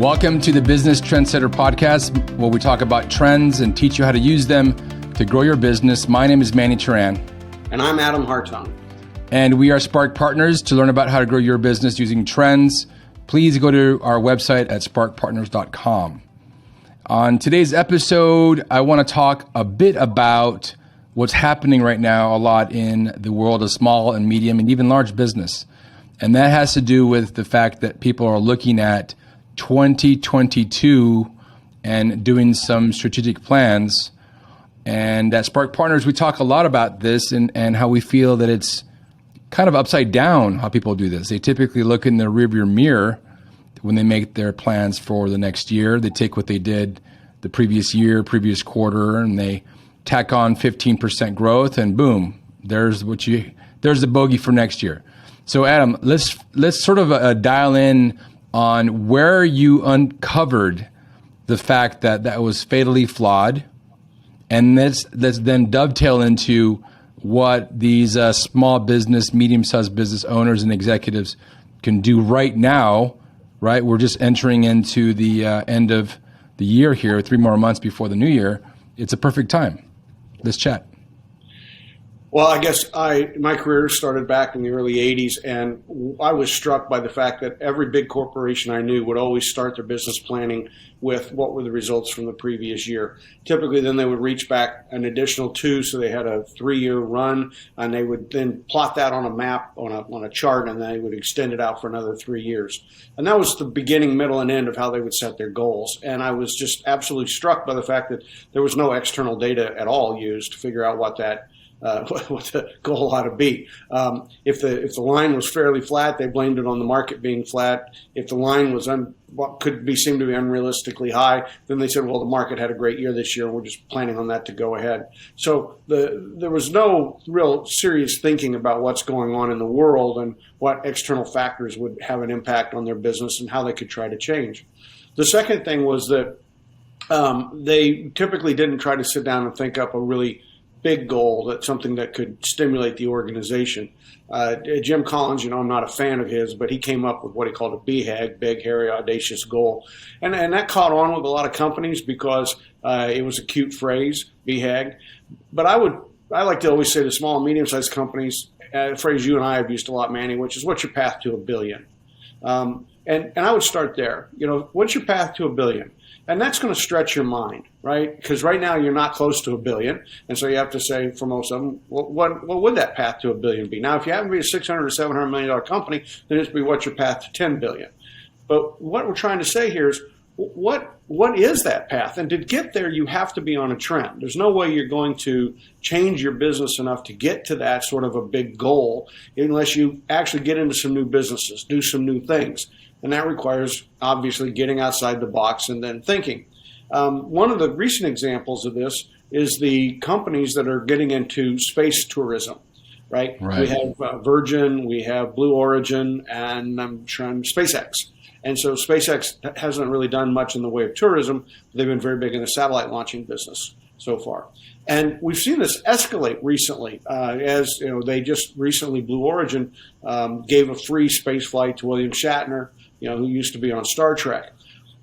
Welcome to the Business Trendsetter Podcast, where we talk about trends and teach you how to use them to grow your business. My name is Manny Turan. And I'm Adam Hartung. And we are Spark Partners. To learn about how to grow your business using trends, please go to our website at sparkpartners.com. On today's episode, I want to talk a bit about what's happening right now a lot in the world of small and medium and even large business. And that has to do with the fact that people are looking at 2022 and doing some strategic plans. And at Spark Partners, we talk a lot about this and how we feel that it's kind of upside down how people do this. They typically look in the rearview mirror when they make their plans for the next year. They take what they did the previous year, previous quarter, and they tack on 15% growth, and boom, there's the bogey for next year. So Adam, let's sort of dial in on where you uncovered the fact that was fatally flawed, and let's then dovetail into what these small business, medium-sized business owners and executives can do right now. Right, we're just entering into the end of the year here, 3 more months before the new year. It's a perfect time. Let's chat. Well, I guess my career started back in the early 80s, and I was struck by the fact that every big corporation I knew would always start their business planning with what were the results from the previous year. Typically, then they would reach back an additional 2, so they had a 3-year run, and they would then plot that on a map, on a chart, and they would extend it out for another 3 years. And that was the beginning, middle, and end of how they would set their goals. And I was just absolutely struck by the fact that there was no external data at all used to figure out what the goal ought to be. If the line was fairly flat, they blamed it on the market being flat. If the line was what could be seemed to be unrealistically high, then they said, well, the market had a great year this year, and we're just planning on that to go ahead. So there was no real serious thinking about what's going on in the world and what external factors would have an impact on their business and how they could try to change. The second thing was that they typically didn't try to sit down and think up a really big goal, that's something that could stimulate the organization. Jim Collins, I'm not a fan of his, but he came up with what he called a BHAG, big, hairy, audacious goal. And that caught on with a lot of companies because it was a cute phrase, BHAG. But I like to always say to small and medium-sized companies, a phrase you and I have used a lot, Manny, which is, what's your path to $1 billion? And I would start there. What's your path to $1 billion? And that's going to stretch your mind, right? Because right now you're not close to $1 billion. And so you have to say, for most of them, what would that path to $1 billion be? Now, if you happen to be a $600 or $700 million company, then it's be what's your path to $10 billion. But what we're trying to say here is, what is that path? And to get there, you have to be on a trend. There's no way you're going to change your business enough to get to that sort of a big goal unless you actually get into some new businesses, do some new things. And that requires, obviously, getting outside the box and then thinking. One of the recent examples of this is the companies that are getting into space tourism, right? We have Virgin, we have Blue Origin, and SpaceX. And so SpaceX hasn't really done much in the way of tourism. They've been very big in the satellite launching business so far. And we've seen this escalate recently, as they just recently, Blue Origin gave a free space flight to William Shatner, who used to be on Star Trek.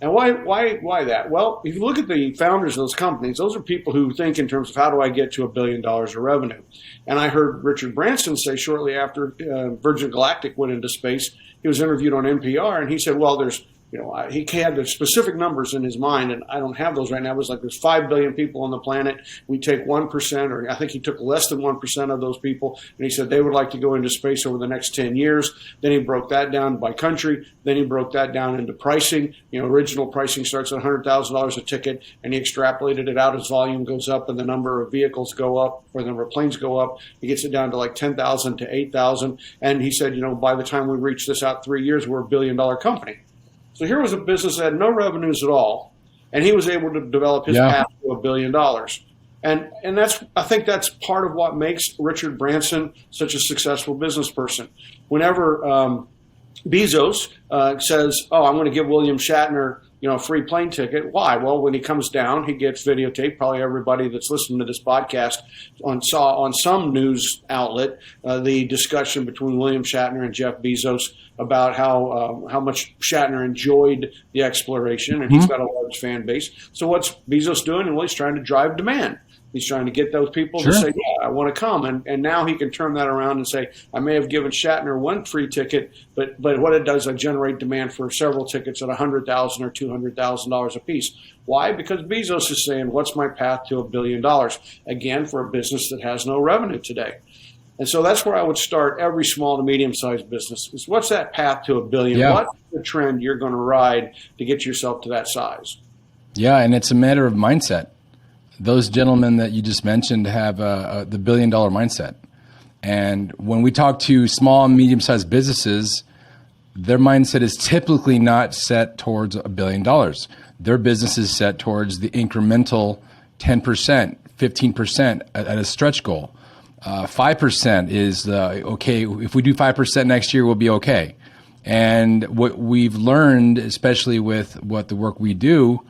And why that? Well, if you look at the founders of those companies, those are people who think in terms of how do I get to $1 billion of revenue. And I heard Richard Branson say shortly after Virgin Galactic went into space, he was interviewed on NPR, and he said, well, he had the specific numbers in his mind, and I don't have those right now. It was like there's 5 billion people on the planet. We take 1%, or I think he took less than 1% of those people, and he said they would like to go into space over the next 10 years. Then he broke that down by country. Then he broke that down into pricing. Original pricing starts at $100,000 a ticket, and he extrapolated it out as volume goes up and the number of vehicles go up, or the number of planes go up. He gets it down to like 10,000 to 8,000. And he said, by the time we reach this out 3 years, we're $1 billion company. So here was a business that had no revenues at all, and he was able to develop his path to $1 billion. And I think that's part of what makes Richard Branson such a successful business person. Whenever Bezos says, I'm going to give William Shatner a free plane ticket. Why? Well, when he comes down, he gets videotaped. Probably everybody that's listening to this podcast saw on some news outlet the discussion between William Shatner and Jeff Bezos about how much Shatner enjoyed the exploration, and he's got a large fan base. So what's Bezos doing? Well, he's trying to drive demand. He's trying to get those people to say, yeah, I want to come. And now he can turn that around and say, I may have given Shatner one free ticket, but what it does, I generate demand for several tickets at $100,000 or $200,000 a piece. Why? Because Bezos is saying, what's my path to $1 billion? Again, for a business that has no revenue today. And so that's where I would start every small to medium-sized business is what's that path to $1 billion? Yeah. What's the trend you're going to ride to get yourself to that size? Yeah, and it's a matter of mindset. Those gentlemen that you just mentioned have the $1 billion mindset. And when we talk to small and medium-sized businesses, their mindset is typically not set towards $1 billion. Their business is set towards the incremental 10%, 15% at a stretch goal. 5% is okay. If we do 5% next year, we'll be okay. And what we've learned, especially with the work we do,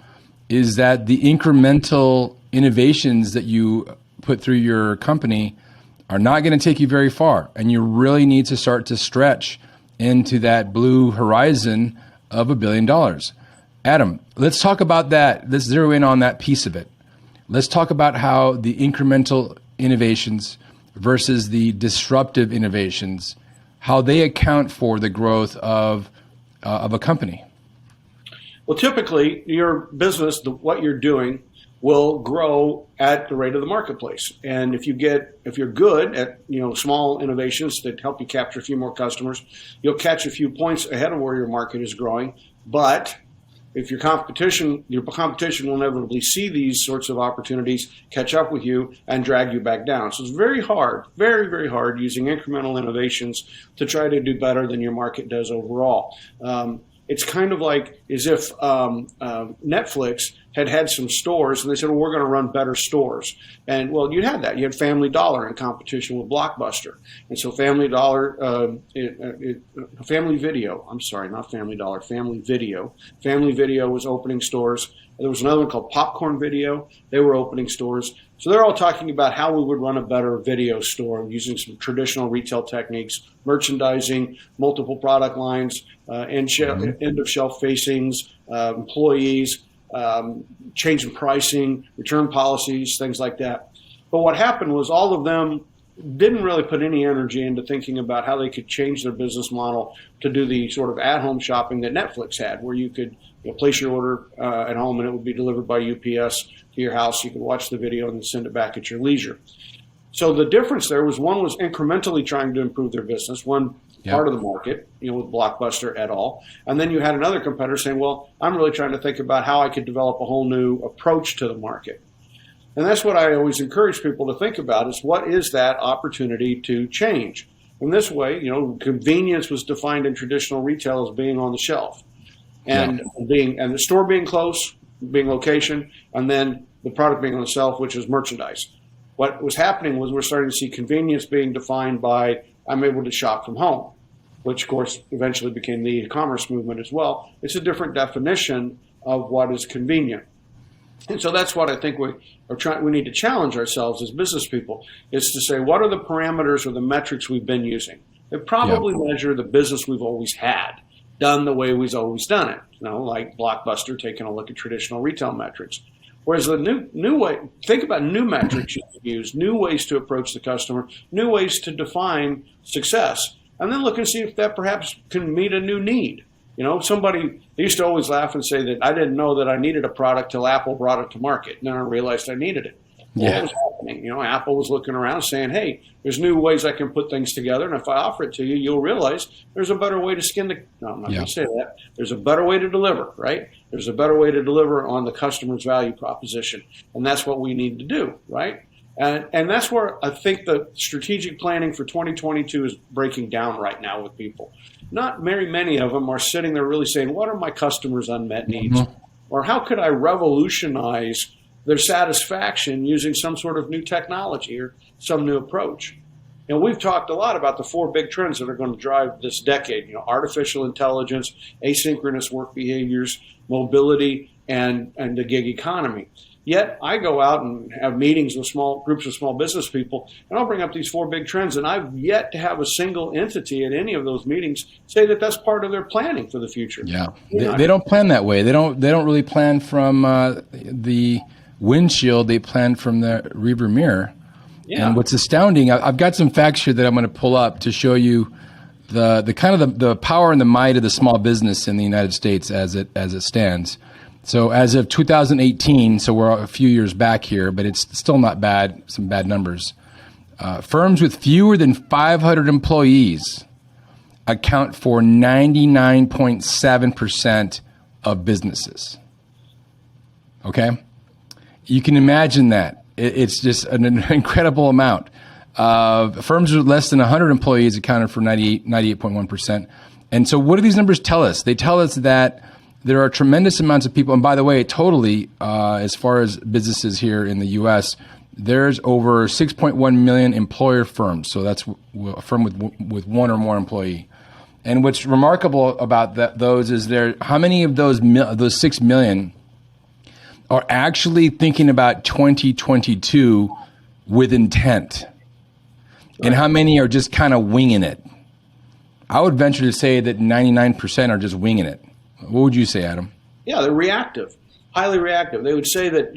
is that the incremental innovations that you put through your company are not going to take you very far. And you really need to start to stretch into that blue horizon of $1 billion. Adam, let's talk about that. Let's zero in on that piece of it. Let's talk about how the incremental innovations versus the disruptive innovations, how they account for the growth of a company. Well, typically, your business, what you're doing, will grow at the rate of the marketplace. And if you're good at small innovations that help you capture a few more customers, you'll catch a few points ahead of where your market is growing. But if your competition will inevitably see these sorts of opportunities, catch up with you, and drag you back down. So it's very hard, very, very hard using incremental innovations to try to do better than your market does overall. It's kind of like as if Netflix had some stores and they said, well, we're going to run better stores. And well, you had that. You had Family Dollar in competition with Blockbuster. And so Family Video. Family Video was opening stores. There was another one called Popcorn Video. They were opening stores. So they're all talking about how we would run a better video store using some traditional retail techniques, merchandising, multiple product lines, end-of-shelf facings, employees, change in pricing, return policies, things like that. But what happened was all of them didn't really put any energy into thinking about how they could change their business model to do the sort of at-home shopping that Netflix had, where you could place your order at home and it would be delivered by UPS to your house. You could watch the video and then send it back at your leisure. So the difference there was one was incrementally trying to improve their business, one part of the market, with Blockbuster et al. And then you had another competitor saying, well, I'm really trying to think about how I could develop a whole new approach to the market. And that's what I always encourage people to think about is what is that opportunity to change? In this way, convenience was defined in traditional retail as being on the shelf and and the store being close, being location, and then the product being on the shelf, which is merchandise. What was happening was we're starting to see convenience being defined by I'm able to shop from home, which of course eventually became the e-commerce movement as well. It's a different definition of what is convenient. And so that's what I think we need to challenge ourselves as business people is to say, what are the parameters or the metrics we've been using? They probably measure the business we've always had, done the way we've always done it. Like Blockbuster, taking a look at traditional retail metrics. Whereas the new way, think about new metrics you can use, new ways to approach the customer, new ways to define success, and then look and see if that perhaps can meet a new need. Somebody they used to always laugh and say that I didn't know that I needed a product till Apple brought it to market. And then I realized I needed it. What was happening? Apple was looking around saying, hey, there's new ways I can put things together. And if I offer it to you, you'll realize there's a better way to no, I'm not going to say that. There's a better way to deliver, right? There's a better way to deliver on the customer's value proposition. And that's what we need to do, right? And that's where I think the strategic planning for 2022 is breaking down right now with people. Not very many of them are sitting there really saying, what are my customers' unmet needs? Or how could I revolutionize their satisfaction using some sort of new technology or some new approach? And we've talked a lot about the 4 big trends that are going to drive this decade. Artificial intelligence, asynchronous work behaviors, mobility, and the gig economy. Yet I go out and have meetings with small groups of small business people, and I'll bring up these 4 big trends, and I've yet to have a single entity at any of those meetings say that that's part of their planning for the future. Yeah, they don't plan that way. They don't really plan from the windshield. They plan from the rearview mirror. Yeah. And what's astounding, I've got some facts here that I'm going to pull up to show you the kind of the power and the might of the small business in the United States as it stands. So as of 2018, so we're a few years back here, but it's still not bad, some bad numbers. Firms with fewer than 500 employees account for 99.7% of businesses. Okay? You can imagine that. It's just an incredible amount. Firms with less than 100 employees accounted for 98.1%. And so what do these numbers tell us? They tell us that there are tremendous amounts of people, and by the way, totally, as far as businesses here in the U.S., there's over 6.1 million employer firms. So that's a firm with one or more employee. And what's remarkable about those is how many of those 6 million are actually thinking about 2022 with intent, and how many are just kind of winging it? I would venture to say that 99% are just winging it. What would you say, Adam? Yeah, they're reactive, highly reactive. They would say that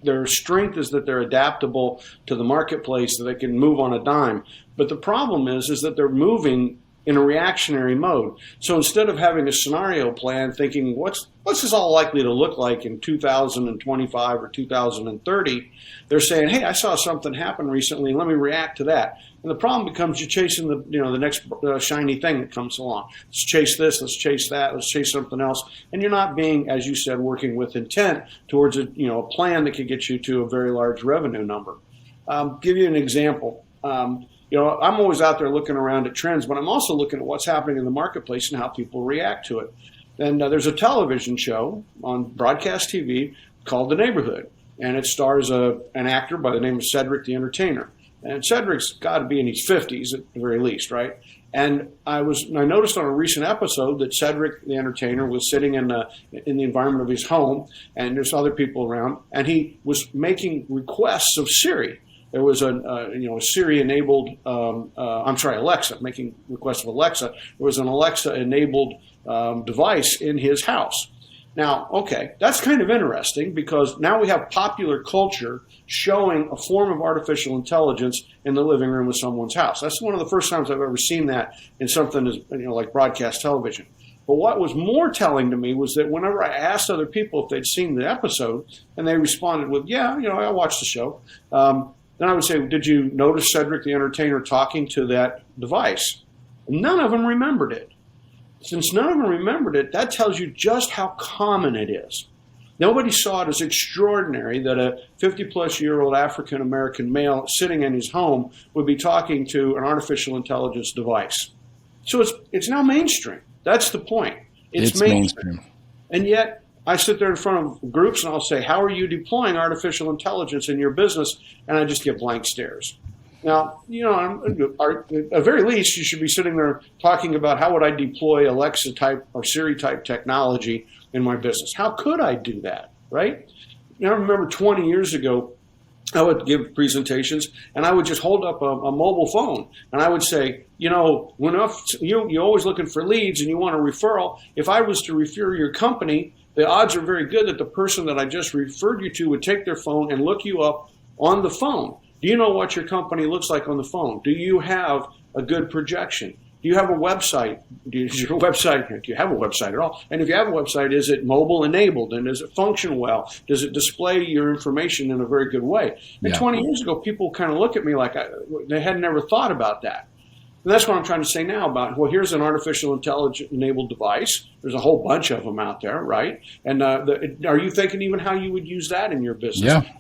their strength is that they're adaptable to the marketplace, that they can move on a dime. But the problem is that they're moving in a reactionary mode. So instead of having a scenario plan, thinking what's this all likely to look like in 2025 or 2030, they're saying, hey, I saw something happen recently, let me react to that. And the problem becomes you're chasing the next shiny thing that comes along. Let's chase this, let's chase that, let's chase something else. And you're not being, as you said, working with intent towards a plan that could get you to a very large revenue number. Give you an example. I'm always out there looking around at trends, but I'm also looking at what's happening in the marketplace and how people react to it. And there's a television show on broadcast TV called The Neighborhood, and it stars an actor by the name of Cedric the Entertainer. And Cedric's got to be in his 50s at the very least, right? And I noticed on a recent episode that Cedric the Entertainer was sitting in the environment of his home, and there's other people around, and he was making requests of Siri. There was a Siri-enabled, Alexa, making requests of Alexa. There was an Alexa-enabled device in his house. Now, okay, that's kind of interesting because now we have popular culture showing a form of artificial intelligence in the living room of someone's house. That's one of the first times I've ever seen that in something like broadcast television. But what was more telling to me was that whenever I asked other people if they'd seen the episode, and they responded with, yeah, I watched the show, then I would say, did you notice Cedric the Entertainer talking to that device? None of them remembered it. Since none of them remembered it, that tells you just how common it is. Nobody saw it as extraordinary that a 50-plus-year-old African-American male sitting in his home would be talking to an artificial intelligence device. So it's now mainstream. That's the point. It's mainstream. And yet, I sit there in front of groups and I'll say, how are you deploying artificial intelligence in your business? And I just get blank stares. Now, at the very least, you should be sitting there talking about how would I deploy Alexa type or Siri type technology in my business. How could I do that, right? I remember 20 years ago, I would give presentations and I would just hold up a mobile phone and I would say, you're always looking for leads and you want a referral. If I was to refer your company, the odds are very good that the person that I just referred you to would take their phone and look you up on the phone. Do you know what your company looks like on the phone? Do you have a good projection? Do you have a website? Do you have a website at all? And if you have a website, is it mobile enabled? And does it function well? Does it display your information in a very good way? And 20 years ago, people kind of look at me like they had never thought about that. And that's what I'm trying to say now about, well, here's an artificial intelligence enabled device. There's a whole bunch of them out there, right? And are you thinking even how you would use that in your business? Yeah.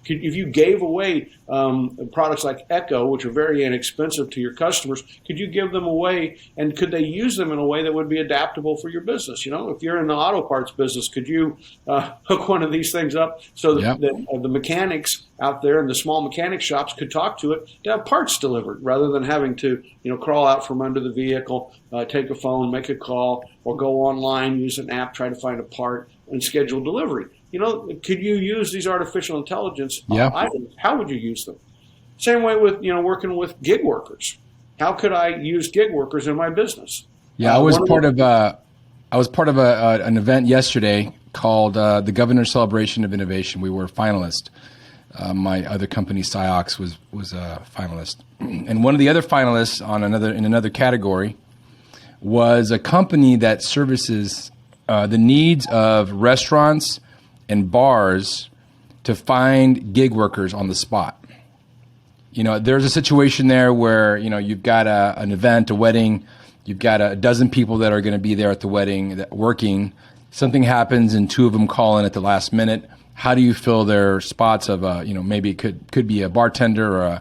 If you gave away products like Echo, which are very inexpensive to your customers, could you give them away, and could they use them in a way that would be adaptable for your business? If you're in the auto parts business, could you hook one of these things up so that the mechanics out there in the small mechanic shops could talk to it to have parts delivered, rather than having to crawl out from under the vehicle, take a phone, make a call, or go online, use an app, try to find a part, and schedule delivery? Could you use these artificial intelligence items? How would you use them? Same way with working with gig workers. How could I use gig workers in my business? Yeah, I was part of an event yesterday called the Governor's Celebration of Innovation. We were finalists. My other company, Ciox, was a finalist, and one of the other finalists in another category was a company that services the needs of restaurants and bars to find gig workers on the spot. There's a situation there where you've got an event, a wedding, you've got a dozen people that are going to be there at the wedding working. Something happens and two of them call in at the last minute. How do you fill their spots of maybe it could be a bartender or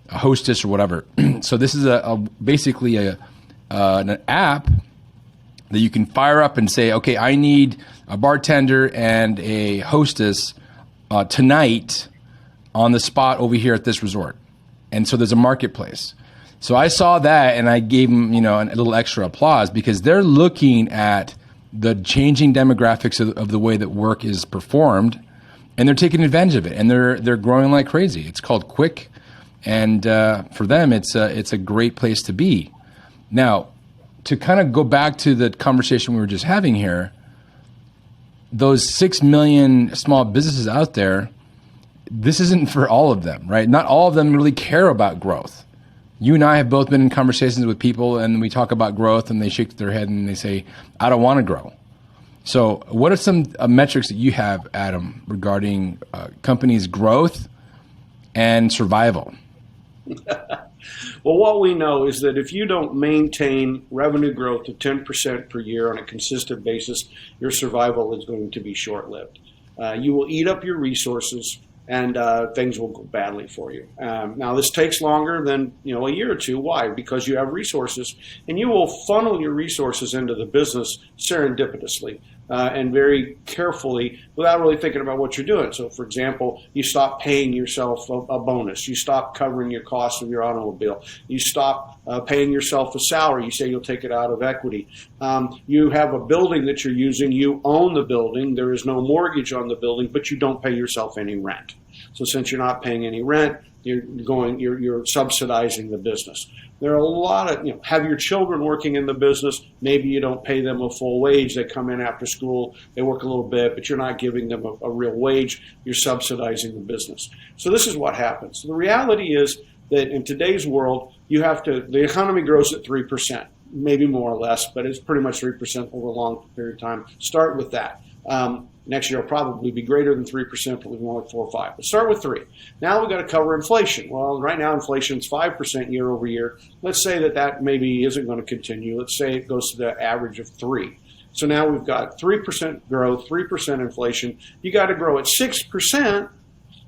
a hostess or whatever. So this is basically an app that you can fire up and say, okay, I need a bartender and a hostess tonight on the spot over here at this resort. And so there's a marketplace. So I saw that and I gave them, a little extra applause, because they're looking at the changing demographics of the way that work is performed, and they're taking advantage of it, and they're growing like crazy. It's called Quick, and for them, it's a great place to be. Now, to kind of go back to the conversation we were just having here, those 6 million small businesses out there, this isn't for all of them, right? Not all of them really care about growth. You and I have both been in conversations with people, and we talk about growth, and they shake their head and they say, I don't want to grow. So what are some metrics that you have, Adam, regarding companies' growth and survival? Well, what we know is that if you don't maintain revenue growth of 10% per year on a consistent basis, your survival is going to be short-lived. You will eat up your resources, and things will go badly for you. Now, this takes longer than a year or two. Why? Because you have resources, and you will funnel your resources into the business serendipitously and very carefully without really thinking about what you're doing. So, for example, you stop paying yourself a bonus. You stop covering your costs of your automobile. You stop paying yourself a salary. You say you'll take it out of equity. You have a building that you're using. You own the building. There is no mortgage on the building, but you don't pay yourself any rent. So since you're not paying any rent, you're subsidizing the business. There are a lot of, have your children working in the business. Maybe you don't pay them a full wage. They come in after school, they work a little bit, but you're not giving them a real wage. You're subsidizing the business. So this is what happens. The reality is that in today's world, the economy grows at 3%, maybe more or less, but it's pretty much 3% over a long period of time. Start with that. Next year will probably be greater than 3%, but we want like 4 or 5. But start with 3. Now we've got to cover inflation. Well, right now inflation is 5% year over year. Let's say that maybe isn't going to continue. Let's say it goes to the average of 3. So now we've got 3% growth, 3% inflation. You got to grow at 6%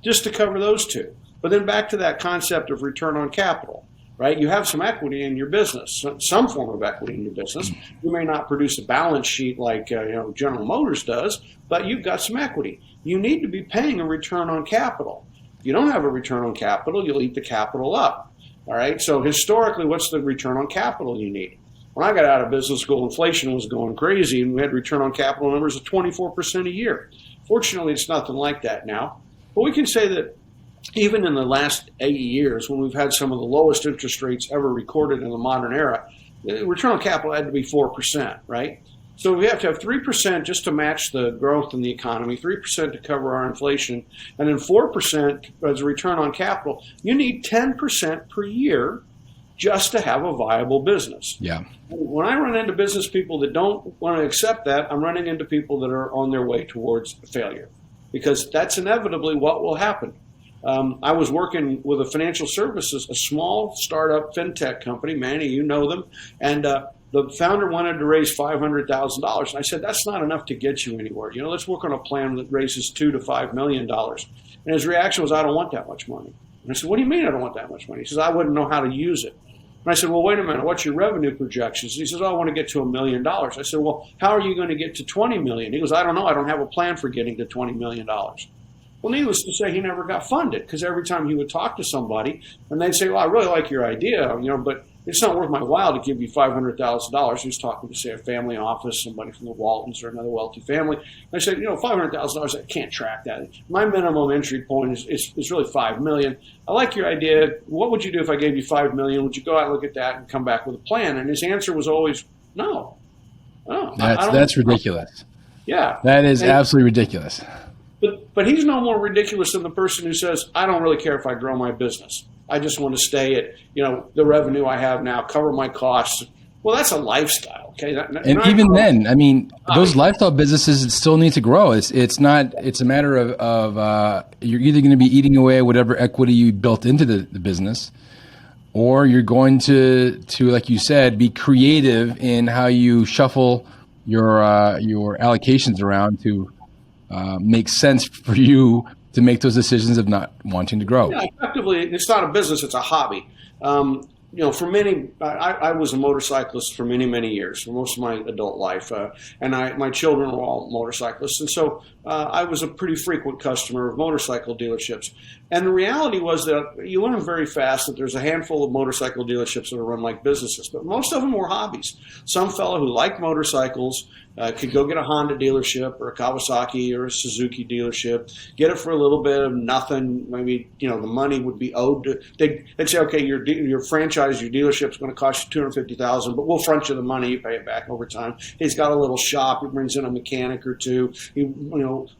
just to cover those two. But then back to that concept of return on capital. Right? You have some equity in your business, some form of equity in your business. You may not produce a balance sheet like General Motors does, but you've got some equity. You need to be paying a return on capital. If you don't have a return on capital, you'll eat the capital up. All right. So historically, what's the return on capital you need? When I got out of business school, inflation was going crazy, and we had return on capital numbers of 24% a year. Fortunately, it's nothing like that now. But we can say that even in the last 80 years, when we've had some of the lowest interest rates ever recorded in the modern era, the return on capital had to be 4%, right? So we have to have 3% just to match the growth in the economy, 3% to cover our inflation, and then 4% as a return on capital. You need 10% per year just to have a viable business. Yeah. When I run into business people that don't want to accept that, I'm running into people that are on their way towards failure, because that's inevitably what will happen. I was working with a financial services, a small startup fintech company. Manny, you know them. And the founder wanted to raise $500,000. And I said, that's not enough to get you anywhere. Let's work on a plan that raises $2 to $5 million. And his reaction was, I don't want that much money. And I said, what do you mean I don't want that much money? He says, I wouldn't know how to use it. And I said, well, wait a minute, what's your revenue projections? He says, oh, I want to get to $1 million. I said, well, how are you going to get to 20 million? He goes, I don't know. I don't have a plan for getting to $20 million. Well, needless to say, he never got funded, because every time he would talk to somebody and they'd say, well, I really like your idea, but it's not worth my while to give you $500,000. He was talking to, say, a family office, somebody from the Waltons or another wealthy family. And I said, $500,000, I can't track that. My minimum entry point is really $5 million. I like your idea. What would you do if I gave you $5 million? Would you go out and look at that and come back with a plan? And his answer was always, no. That's ridiculous. Yeah. That is absolutely ridiculous. But he's no more ridiculous than the person who says, I don't really care if I grow my business. I just want to stay at, the revenue I have now, cover my costs. Well, that's a lifestyle, okay? And even then, those lifestyle businesses still need to grow. It's a matter of you're either going to be eating away whatever equity you built into the business, or you're going to, like you said, be creative in how you shuffle your allocations around to make sense for you to make those decisions of not wanting to grow. Yeah, effectively, it's not a business, it's a hobby. For many, I was a motorcyclist for many, many years, for most of my adult life. And my children were all motorcyclists. And so I was a pretty frequent customer of motorcycle dealerships. And the reality was that you learn very fast that there's a handful of motorcycle dealerships that are run like businesses, but most of them were hobbies. Some fellow who liked motorcycles could go get a Honda dealership or a Kawasaki or a Suzuki dealership, get it for a little bit of nothing. Maybe, the money would be owed to, they'd say, okay, your franchise, your dealership's going to cost you $250,000, but we'll front you the money, you pay it back over time. He's got a little shop, he brings in a mechanic or two, he,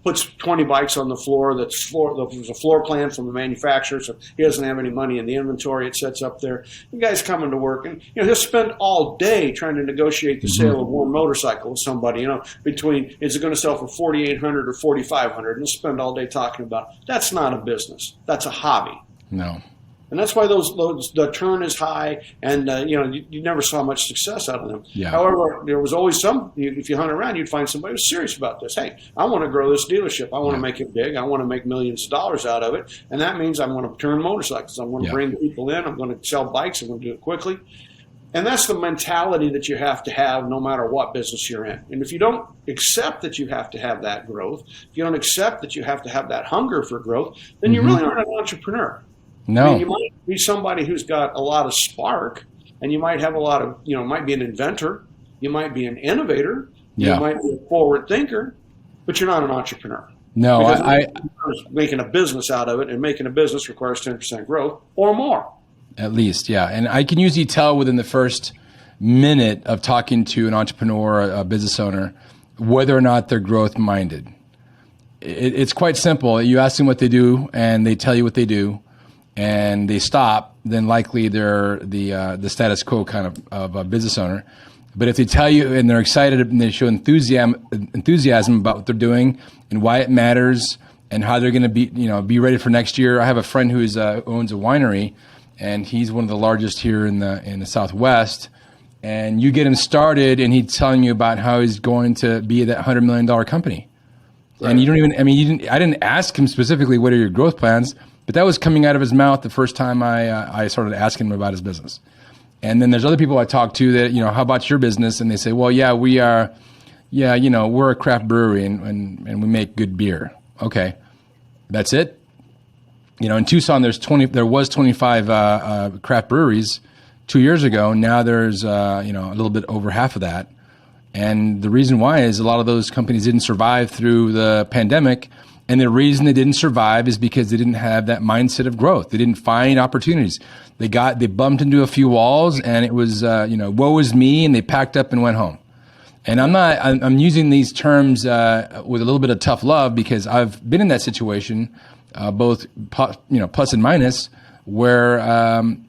puts 20 bikes on the floor, there's a floor plan from the manufacturer, so he doesn't have any money in the inventory, it sets up there. The guy's coming to work, and he'll spend all day trying to negotiate the sale of one motorcycle with somebody, between, is it going to sell for $4,800 or $4,500, and he'll spend all day talking about it. That's not a business, that's a hobby. No. And that's why the turn is high, and you never saw much success out of them. Yeah. However, there was always if you hung around, you'd find somebody who's serious about this. Hey, I want to grow this dealership. I want to make it big. I want to make millions of dollars out of it, and that means I'm going to turn motorcycles. I'm going to bring people in. I'm going to sell bikes. I'm going to do it quickly. And that's the mentality that you have to have no matter what business you're in. And if you don't accept that you have to have that growth, if you don't accept that you have to have that hunger for growth, then you really aren't an entrepreneur. No. You might be somebody who's got a lot of spark, and you might have a lot of, might be an inventor, you might be an innovator, you might be a forward thinker, but you're not an entrepreneur. No, I making a business out of it, and making a business requires 10% growth or more. At least, yeah. And I can usually tell within the first minute of talking to an entrepreneur, a business owner, whether or not they're growth minded. It's quite simple. You ask them what they do, and they tell you what they do, and they stop, then likely they're the status quo kind of a business owner. But if they tell you and they're excited and they show enthusiasm about what they're doing and why it matters and how they're going to be ready for next year. I have a friend who owns a winery, and he's one of the largest here in the Southwest. And you get him started, and he's telling you about how he's going to be that $100 million company. Right. And you don't even, I didn't ask him specifically, what are your growth plans? But that was coming out of his mouth the first time I started asking him about his business. And then there's other people I talk to that, how about your business? And they say, well, yeah, we're a craft brewery and we make good beer. Okay. That's it. In Tucson, there was 25 craft breweries 2 years ago. Now there's, a little bit over half of that. And the reason why is a lot of those companies didn't survive through the pandemic. And the reason they didn't survive is because they didn't have that mindset of growth. They didn't find opportunities. They bumped into a few walls, and it was, woe is me, and they packed up and went home. And I'm using these terms with a little bit of tough love, because I've been in that situation, both plus and minus, where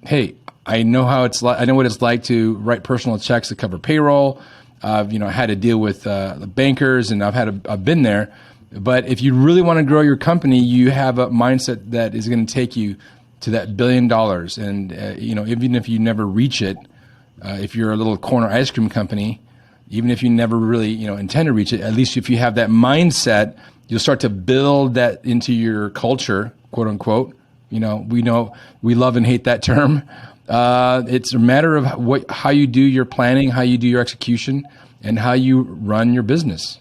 hey, I know how it's like. I know what it's like to write personal checks to cover payroll. I've had to deal with the bankers, and I've been there. But if you really want to grow your company, you have a mindset that is going to take you to that $1 billion. And even if you never reach it, if you're a little corner ice cream company, even if you never really, intend to reach it. At least if you have that mindset, you'll start to build that into your culture, quote unquote. We love and hate that term. It's a matter of how you do your planning, how you do your execution, and how you run your business.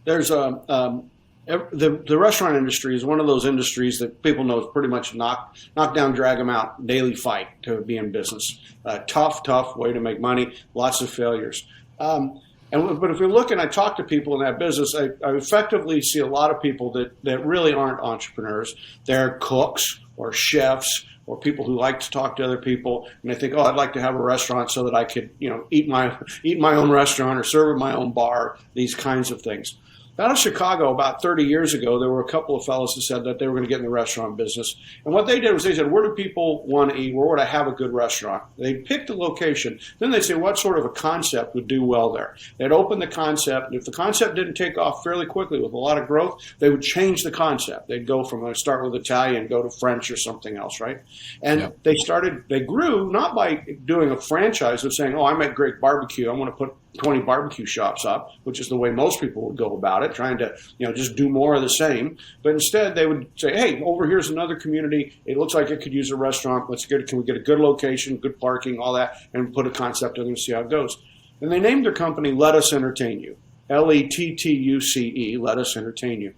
There's the restaurant industry is one of those industries that people know is pretty much knock down, drag them out, daily fight to be in business. Tough way to make money, lots of failures. But if you're looking, I talk to people in that business, I effectively see a lot of people that really aren't entrepreneurs. They're cooks or chefs or people who like to talk to other people, and they think, I'd like to have a restaurant so that I could, eat my own restaurant or serve at my own bar, these kinds of things. Out of Chicago, about 30 years ago, there were a couple of fellows who said that they were going to get in the restaurant business. And what they did was they said, where do people want to eat? Where would I have a good restaurant? They picked a location. Then they'd say, what sort of a concept would do well there? They'd open the concept. And if the concept didn't take off fairly quickly with a lot of growth, they would change the concept. They'd go from, start with Italian, go to French or something else, right? And they grew not by doing a franchise of saying, I make great barbecue, I want to put 20 barbecue shops up, which is the way most people would go about it, trying to, just do more of the same. But instead they would say, hey, over here's another community. It looks like it could use a restaurant. Can we get a good location, good parking, all that, and put a concept in and see how it goes. And they named their company Let Us Entertain You, Lettuce, Let Us Entertain You.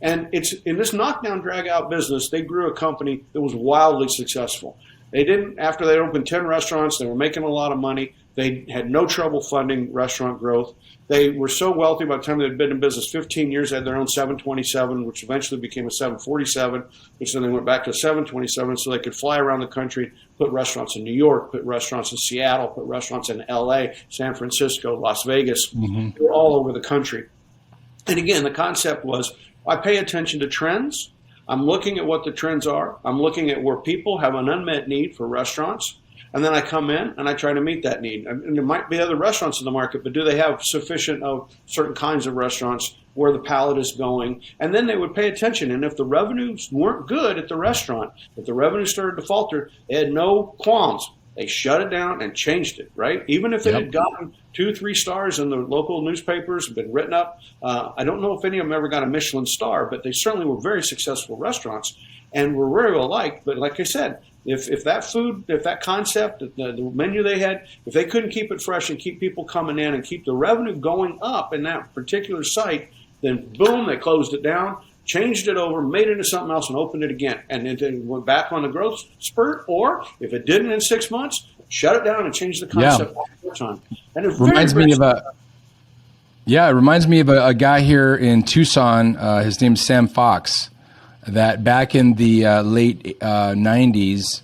And it's in this knockdown, drag out business, they grew a company that was wildly successful. After they opened 10 restaurants, they were making a lot of money. They had no trouble funding restaurant growth. They were so wealthy by the time they'd been in business 15 years, they had their own 727, which eventually became a 747, which then they went back to a 727 so they could fly around the country, put restaurants in New York, put restaurants in Seattle, put restaurants in LA, San Francisco, Las Vegas. They were all over the country. And again, the concept was, I pay attention to trends. I'm looking at what the trends are. I'm looking at where people have an unmet need for restaurants. And then I come in and I try to meet that need. And there might be other restaurants in the market, but do they have sufficient of certain kinds of restaurants where the palate is going? And then they would pay attention. And if the revenues weren't good at the restaurant, if the revenue started to falter, they had no qualms. They shut it down and changed it, right? Even if it had gotten 2-3 stars in the local newspapers, been written up. I don't know if any of them ever got a Michelin star, but they certainly were very successful restaurants and were very well liked. But like I said, if that food, if that concept, the menu they had, if they couldn't keep it fresh and keep people coming in and keep the revenue going up in that particular site, then boom, they closed it down, changed it over, made it into something else, and opened it again. And then went back on the growth spurt, or if it didn't in 6 months, shut it down and change the concept all the time. And it reminds me of a guy here in Tucson. His name's Sam Fox, that back in the late 90s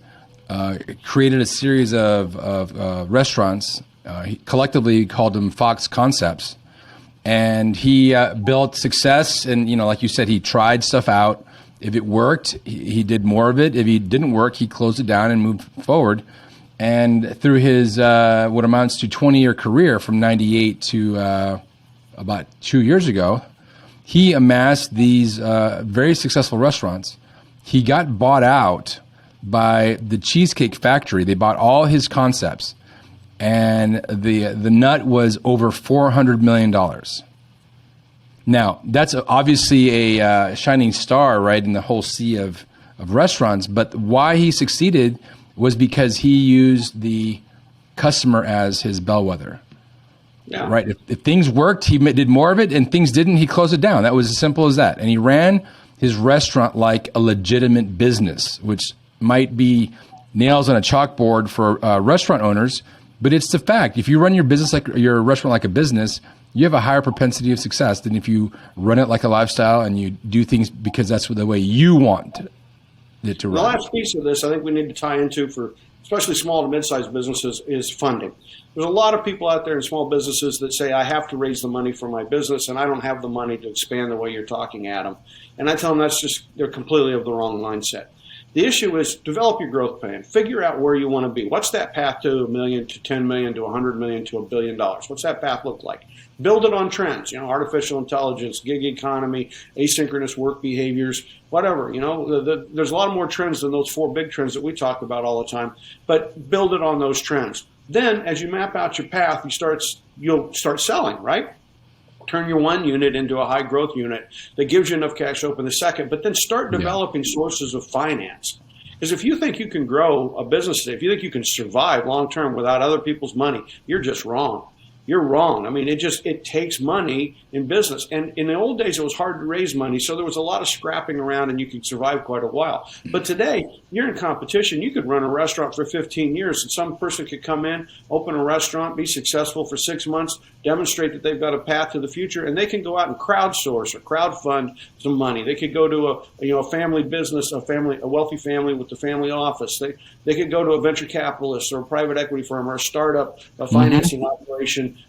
created a series of restaurants. He collectively called them Fox Concepts. And he built success. And, like you said, he tried stuff out. If it worked, he did more of it. If it didn't work, he closed it down and moved forward. And through his what amounts to 20-year career from 98 to about 2 years ago, he amassed these very successful restaurants. He got bought out by the Cheesecake Factory. They bought all his concepts. And the nut was over $400 million. Now, that's obviously a shining star, right, in the whole sea of restaurants. But why he succeeded was because he used the customer as his bellwether. Yeah. Right. If things worked, he did more of it, and things didn't, he closed it down. That was as simple as that. And he ran his restaurant like a legitimate business, which might be nails on a chalkboard for restaurant owners, but it's the fact. If you run your business like your restaurant like a business, you have a higher propensity of success than if you run it like a lifestyle and you do things because that's the way you want it to run. The last piece of this I think we need to tie into for especially small to mid-sized businesses is funding. There's a lot of people out there in small businesses that say, I have to raise the money for my business and I don't have the money to expand the way you're talking at them. And I tell them they're completely of the wrong mindset. The issue is develop your growth plan. Figure out where you want to be. What's that path to $1 million, to $10 million, to $100 million, to $1 billion? What's that path look like? Build it on trends, artificial intelligence, gig economy, asynchronous work behaviors, whatever. There's a lot more trends than those 4 big trends that we talk about all the time, but build it on those trends. Then as you map out your path, you'll start selling, right? Turn your one unit into a high growth unit that gives you enough cash to open the second, but then start developing sources of finance. Because if you think you can grow a business today, if you think you can survive long term without other people's money, you're just wrong. You're wrong. I mean, it takes money in business. And in the old days, it was hard to raise money, so there was a lot of scrapping around and you could survive quite a while. But today, you're in competition. You could run a restaurant for 15 years and some person could come in, open a restaurant, be successful for 6 months, demonstrate that they've got a path to the future, and they can go out and crowdsource or crowdfund some money. They could go to a family business, a wealthy family with the family office. They could go to a venture capitalist or a private equity firm or a startup, a financing operation.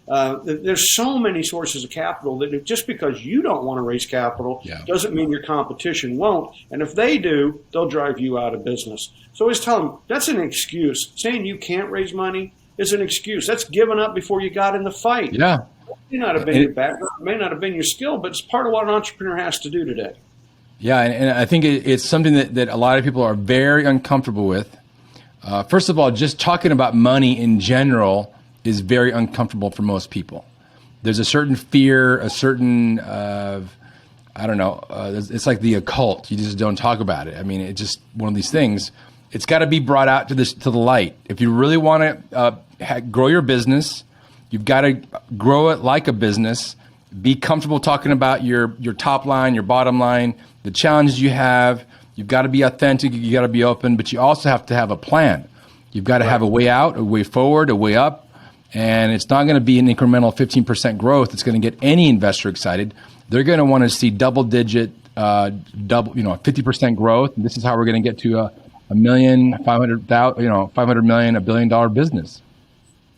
There's so many sources of capital that just because you don't want to raise capital doesn't mean your competition won't. And if they do, they'll drive you out of business. So always tell them that's an excuse. Saying you can't raise money is an excuse. That's giving up before you got in the fight. Yeah. It may not have been your background, it may not have been your skill, but it's part of what an entrepreneur has to do today. Yeah, and I think it's something that a lot of people are very uncomfortable with. First of all, just talking about money in general is very uncomfortable for most people. There's a certain fear, a certain, it's like the occult. You just don't talk about it. I mean, it's just one of these things. It's got to be brought out to the light. If you really want to grow your business, you've got to grow it like a business. Be comfortable talking about your top line, your bottom line, the challenges you have. You've got to be authentic. You got to be open, but you also have to have a plan. You've got to have a way out, a way forward, a way up. And it's not going to be an incremental 15% growth. It's going to get any investor excited. They're going to want to see double-digit, 50% growth. And this is how we're going to get to $1 million, $500 million, $1 billion business.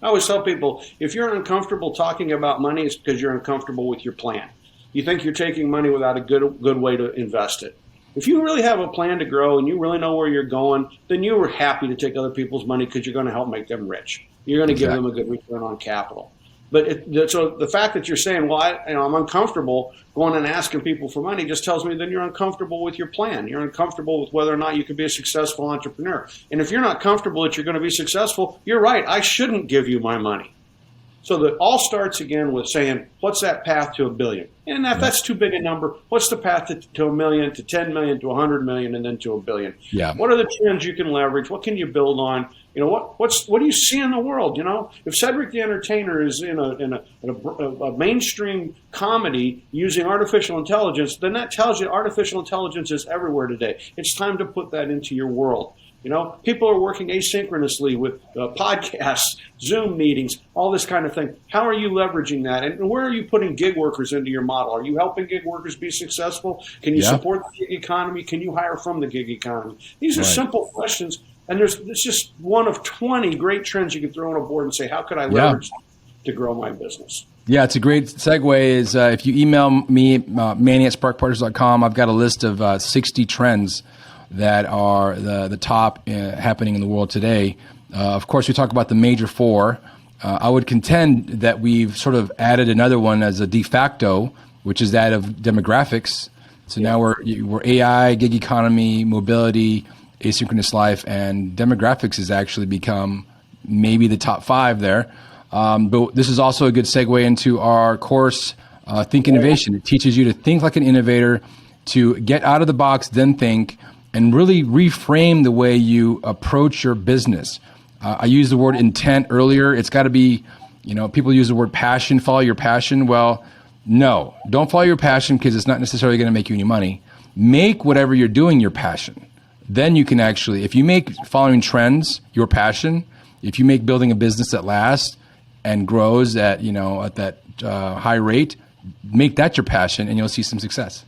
I always tell people, if you're uncomfortable talking about money, it's because you're uncomfortable with your plan. You think you're taking money without a good way to invest it. If you really have a plan to grow and you really know where you're going, then you are happy to take other people's money because you're going to help make them rich. You're going to give them a good return on capital. But so the fact that you're saying, well, I'm uncomfortable going and asking people for money just tells me then you're uncomfortable with your plan. You're uncomfortable with whether or not you can be a successful entrepreneur. And if you're not comfortable that you're going to be successful, you're right. I shouldn't give you my money. So that all starts again with saying, what's that path to $1 billion? And if that's too big a number, what's the path to $1 million, to $10 million, to $100 million, and then to $1 billion? Yeah. What are the trends you can leverage? What can you build on? What do you see in the world? If Cedric the Entertainer is in a mainstream comedy using artificial intelligence, then that tells you artificial intelligence is everywhere today. It's time to put that into your world. People are working asynchronously with podcasts, Zoom meetings, all this kind of thing. How are you leveraging that? And where are you putting gig workers into your model? Are you helping gig workers be successful? Can you support the gig economy? Can you hire from the gig economy? These are simple questions. And it's just one of 20 great trends you can throw on a board and say, how could I leverage to grow my business? Yeah, it's a great segue. Is if you email me, Manny@sparkpartners.com, I've got a list of 60 trends that are the top happening in the world today. Of course, we talk about the major four. I would contend that we've sort of added another one as a de facto, which is that of demographics. So now we're AI, gig economy, mobility, asynchronous life, and demographics has actually become maybe the top 5 there. But this is also a good segue into our course, Think Innovation. It teaches you to think like an innovator, to get out of the box, then think, and really reframe the way you approach your business. I used the word intent earlier. It's got to be, people use the word passion, follow your passion. Well, no, don't follow your passion because it's not necessarily going to make you any money. Make whatever you're doing your passion. Then you can actually, if you make following trends your passion, if you make building a business that lasts and grows at that high rate, make that your passion and you'll see some success.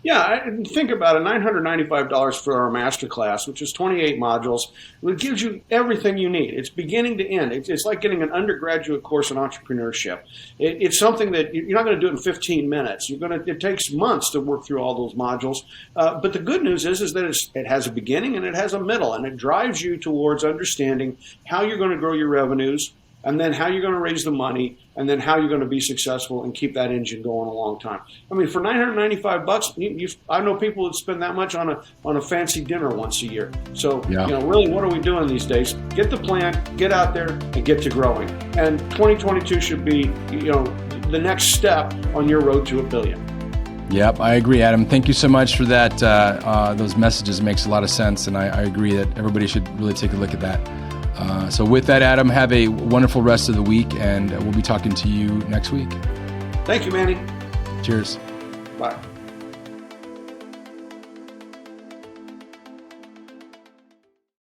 Yeah, think about it, $995 for our masterclass, which is 28 modules. It gives you everything you need. It's beginning to end. It's like getting an undergraduate course in entrepreneurship. It's something that you're not going to do it in 15 minutes. It takes months to work through all those modules. But the good news is that it has a beginning and it has a middle, and it drives you towards understanding how you're going to grow your revenues, and then how you're going to raise the money, and then how you're going to be successful and keep that engine going a long time. I mean, for $995, I know people that spend that much on a fancy dinner once a year. So, really, what are we doing these days? Get the plan, get out there, and get to growing. And 2022 should be, the next step on your road to $1 billion. Yep, I agree, Adam. Thank you so much for that. Those messages makes a lot of sense, and I agree that everybody should really take a look at that. So with that, Adam, have a wonderful rest of the week, and we'll be talking to you next week. Thank you, Manny. Cheers. Bye.